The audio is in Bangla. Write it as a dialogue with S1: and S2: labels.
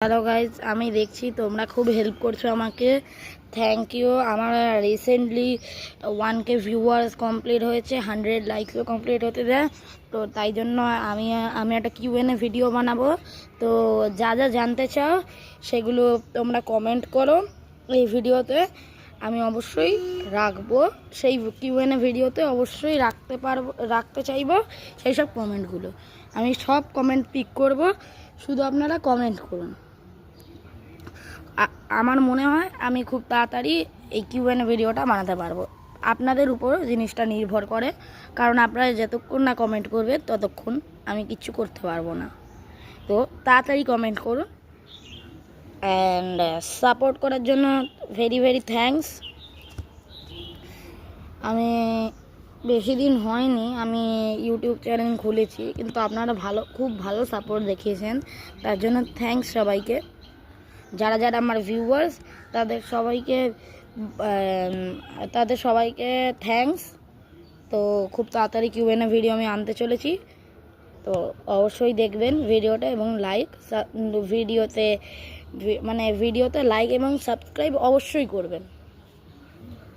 S1: হ্যালো গাইজ, আমি দেখছি তোমরা খুব হেল্প করছো আমাকে। Thank you. আমার রিসেন্টলি 1K ভিউয়ার্স কমপ্লিট হয়েছে, 100 লাইকসও কমপ্লিট হতে দেয়। তো তাই জন্য আমি একটা Q&A ভিডিও বানাবো। তো যা যা জানতে চাও সেগুলো তোমরা কমেন্ট করো এই ভিডিওতে। আমি অবশ্যই রাখবো, সেই Q&A ভিডিওতে অবশ্যই রাখতে চাইবো সেই সব কমেন্টগুলো। আমি সব কমেন্ট পিক করব, শুধু আপনারা কমেন্ট করুন। আমার মনে হয় আমি খুব তাড়াতাড়ি এই Q&A ভিডিওটা বানাতে পারবো। আপনাদের উপর জিনিসটা নির্ভর করে, কারণ আপনারা যতক্ষণ না কমেন্ট করবে ততক্ষণ আমি কিচ্ছু করতে পারবো না। তো তাড়াতাড়ি কমেন্ট করুন অ্যান্ড সাপোর্ট করার জন্য ভেরি ভেরি থ্যাঙ্কস। আমি বেশি দিন হয়নি আমি ইউটিউব চ্যানেল খুলেছি, কিন্তু আপনারা খুব ভালো সাপোর্ট দেখিয়েছেন, তার জন্য থ্যাঙ্কস সবাইকে। যারা যারা আমার ভিউয়ার্স তাদের সবাইকে থ্যাঙ্কস। তো খুব তাড়াতাড়ি Q&A ভিডিও আমি আনতে চলেছি, তো অবশ্যই দেখবেন ভিডিওটা এবং ভিডিওতে লাইক এবং সাবস্ক্রাইব অবশ্যই করবেন।